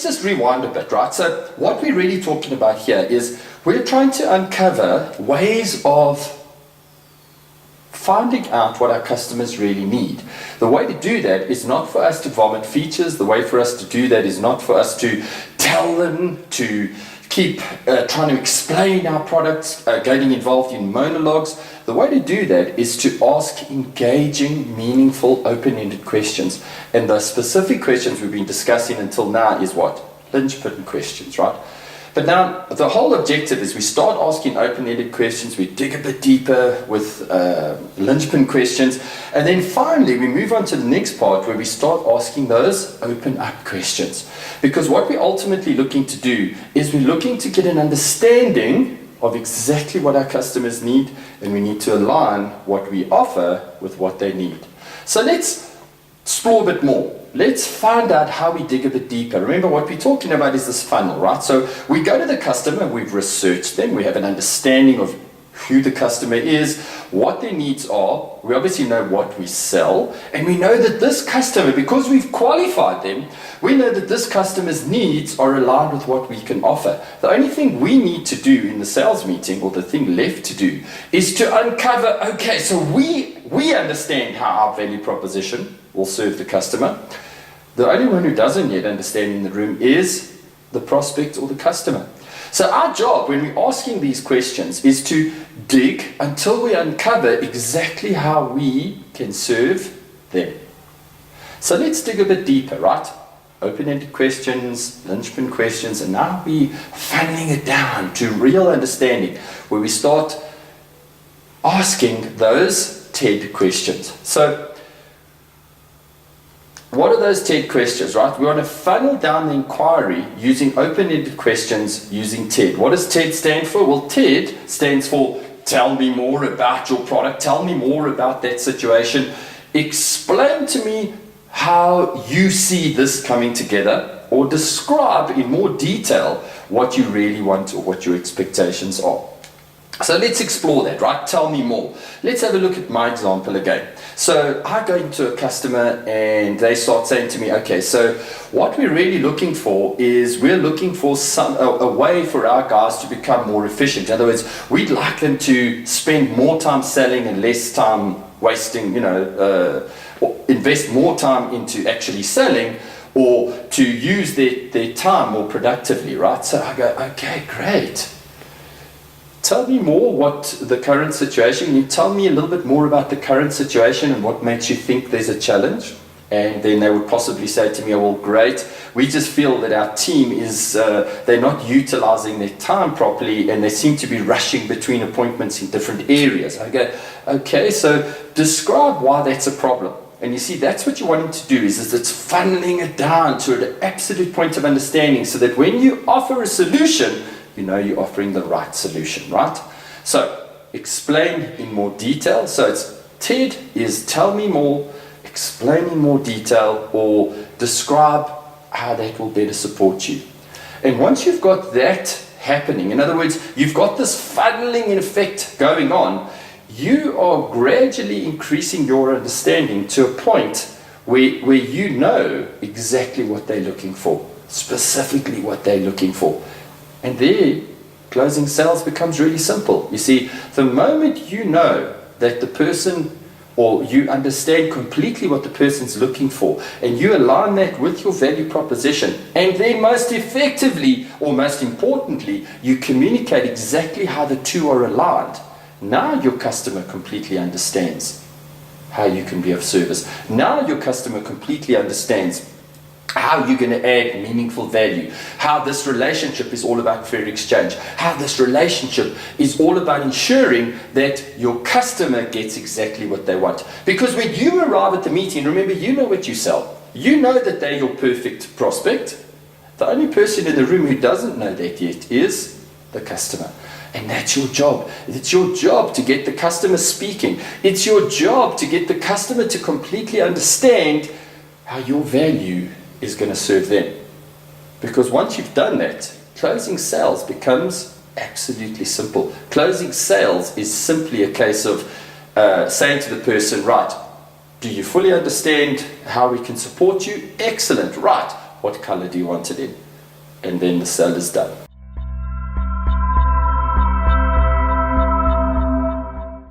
just rewind a bit, right? So what we're really talking about here is we're trying to uncover ways of finding out what our customers really need. The way to do that is not for us to vomit features. The way for us to do that is not for us to tell them to keep trying to explain our products, getting involved in monologues. The way to do that is to ask engaging, meaningful, open-ended questions. And the specific questions we've been discussing until now is what? Linchpin questions, right? But now, the whole objective is we start asking open-ended questions, we dig a bit deeper with linchpin questions, and then finally we move on to the next part where we start asking those open-up questions. Because what we're ultimately looking to do is we're looking to get an understanding of exactly what our customers need, and we need to align what we offer with what they need. So let's explore a bit more. Let's find out how we dig a bit deeper. Remember, what we're talking about is this funnel, right? So we go to the customer, we've researched them, we have an understanding of who the customer is, what their needs are. We obviously know what we sell, and we know that this customer, because we've qualified them, we know that this customer's needs are aligned with what we can offer. The only thing we need to do in the sales meeting, or the thing left to do, is to uncover, okay, so we understand how our value proposition will serve the customer. The only one who doesn't yet understand in the room is the prospect or the customer. So our job when we're asking these questions is to dig until we uncover exactly how we can serve them. So let's dig a bit deeper, right? Open-ended questions, linchpin questions, and now we're funneling it down to real understanding where we start asking those TED questions. So what are those TED questions, right? We want to funnel down the inquiry using open-ended questions using TED. What does TED stand for? Well, TED stands for tell me more about your product, tell me more about that situation, explain to me how you see this coming together, or describe in more detail what you really want or what your expectations are. So let's explore that, right? Tell me more. Let's have a look at my example again. So I go into a customer and they start saying to me, okay, so what we're really looking for is we're looking for a way for our guys to become more efficient. In other words, we'd like them to spend more time selling and less time wasting, or invest more time into actually selling, or to use their time more productively, right? So I go, okay, great. Tell me more what the current situation, can you tell me a little bit more about the current situation and what makes you think there's a challenge? And then they would possibly say to me, oh, well, great, we just feel that our team is, they're not utilizing their time properly and they seem to be rushing between appointments in different areas. I go, okay, so describe why that's a problem. And you see, that's what you want them to do, is it's funneling it down to an absolute point of understanding so that when you offer a solution, you know you're offering the right solution, right? So explain in more detail. So it's TED is tell me more, explain in more detail, or describe how that will better support you. And once you've got that happening, in other words, you've got this funneling effect going on, you are gradually increasing your understanding to a point where you know exactly what they're looking for, specifically what they're looking for. And there, closing sales becomes really simple. You see, the moment you know that the person, or you understand completely what the person's looking for, and you align that with your value proposition, and then most effectively, or most importantly, you communicate exactly how the two are aligned, now your customer completely understands how you can be of service. Now your customer completely understands how you're going to add meaningful value, how this relationship is all about fair exchange, how this relationship is all about ensuring that your customer gets exactly what they want. Because when you arrive at the meeting, remember, you know what you sell. You know that they're your perfect prospect. The only person in the room who doesn't know that yet is the customer. And that's your job. It's your job to get the customer speaking. It's your job to get the customer to completely understand how your value is going to serve them. Because once you've done that, closing sales becomes absolutely simple. Closing sales is simply a case of saying to the person, right, do you fully understand how we can support you? Excellent. Right. What color do you want it in? and then the sale is done.